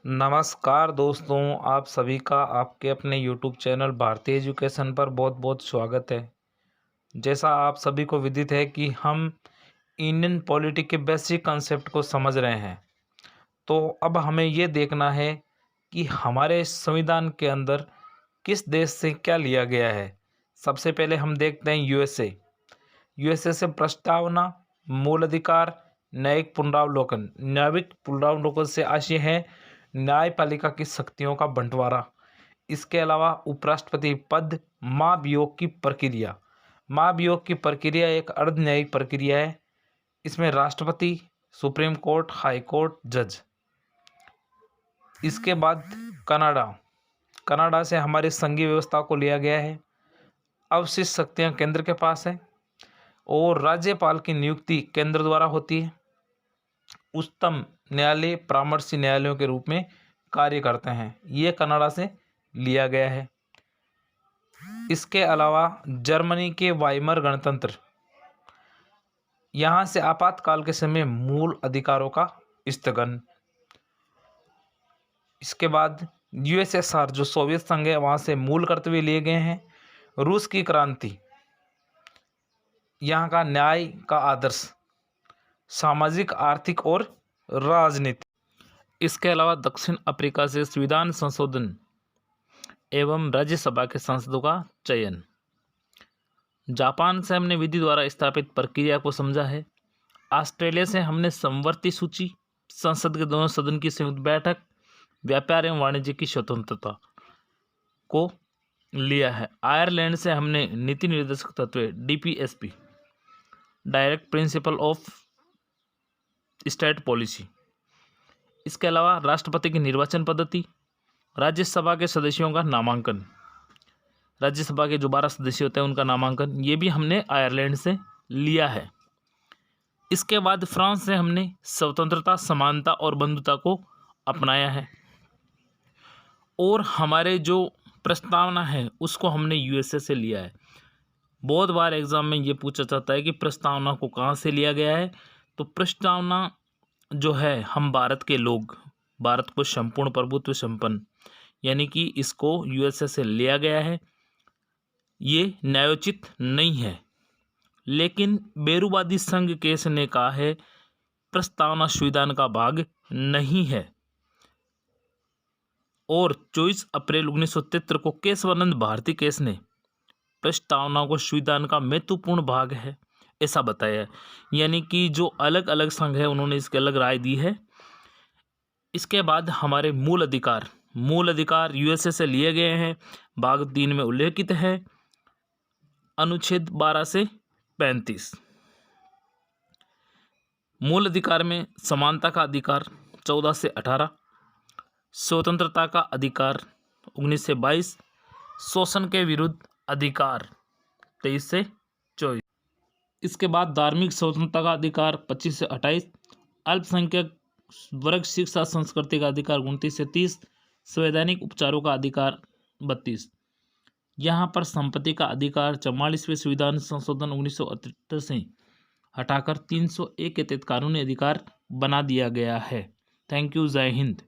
नमस्कार दोस्तों, आप सभी का आपके अपने यूट्यूब चैनल भारतीय एजुकेशन पर बहुत बहुत स्वागत है। जैसा आप सभी को विदित है कि हम इंडियन पॉलिटी के बेसिक कंसेप्ट को समझ रहे हैं, तो अब हमें ये देखना है कि हमारे संविधान के अंदर किस देश से क्या लिया गया है। सबसे पहले हम देखते हैं यूएसए से प्रस्तावना, मूल अधिकार, न्यायिक पुनरावलोकन से आशय है न्यायपालिका की शक्तियों का बंटवारा। इसके अलावा उपराष्ट्रपति पद, महाभियोग की प्रक्रिया एक अर्ध न्यायिक प्रक्रिया है। इसमें राष्ट्रपति, सुप्रीम कोर्ट, हाई कोर्ट, जज। इसके बाद कनाडा से हमारी संघीय व्यवस्था को लिया गया है। अवशिष्ट शक्तियां केंद्र के पास है और राज्यपाल की नियुक्ति केंद्र द्वारा होती है। उच्चतम न्यायालय परामर्शी न्यायालयों के रूप में कार्य करते हैं। ये कनाडा से लिया गया है। इसके अलावा जर्मनी के वाइमर गणतंत्र, यहाँ से आपातकाल के समय मूल अधिकारों का स्थगन। इसके बाद यूएसएसआर जो सोवियत संघ है, वहाँ से मूल कर्तव्य लिए गए हैं। रूस की क्रांति, यहाँ का न्याय का आदर्श, सामाजिक, आर्थिक और राजनीति। इसके अलावा दक्षिण अफ्रीका से संविधान संशोधन एवं राज्यसभा के सांसदों का चयन। जापान से हमने विधि द्वारा स्थापित प्रक्रिया को समझा है। ऑस्ट्रेलिया से हमने समवर्ती सूची, संसद के दोनों सदन की संयुक्त बैठक, व्यापार एवं वाणिज्य की स्वतंत्रता को लिया है। आयरलैंड से हमने नीति निर्देशक तत्व DPSP, direct principle of state policy. इसके अलावा राष्ट्रपति की निर्वाचन पद्धति, राज्यसभा के सदस्यों का नामांकन, राज्यसभा के जो 12 सदस्य होते हैं उनका नामांकन, ये भी हमने आयरलैंड से लिया है। इसके बाद फ्रांस से हमने स्वतंत्रता, समानता और बंधुता को अपनाया है। और हमारे जो प्रस्तावना है उसको हमने यूएसए से लिया है। बहुत बार एग्जाम में ये पूछा जाता है कि प्रस्तावना को कहाँ से लिया गया है। तो प्रस्तावना जो है, हम भारत के लोग, भारत को संपूर्ण प्रभुत्व संपन्न, यानी कि इसको यूएसए से लिया गया है। ये न्यायोचित नहीं है, लेकिन बेरूवादी संघ केस ने कहा है प्रस्तावना संविधान का भाग नहीं है। और 24 अप्रैल 1973 को केशवानंद भारती केस ने प्रस्तावना को संविधान का महत्वपूर्ण भाग है ऐसा बताया है। यानी कि जो अलग अलग संघ है उन्होंने इसके अलग राय दी है। इसके बाद हमारे मूल अधिकार यूएसए से लिए गए हैं। भाग 3 में उल्लेखित है अनुच्छेद 12 से 35। मूल अधिकार में समानता का अधिकार 14 से 18, स्वतंत्रता का अधिकार 19 से 22, शोषण के विरुद्ध अधिकार 23 से 24। इसके बाद धार्मिक स्वतंत्रता का अधिकार 25 से 28, अल्पसंख्यक वर्ग शिक्षा संस्कृति का अधिकार 29 से 30, संवैधानिक उपचारों का अधिकार 32। यहाँ पर संपत्ति का अधिकार 44वें संविधान संशोधन 1978 से हटाकर 301 के तहत कानूनी अधिकार बना दिया गया है। Thank you. जय हिंद।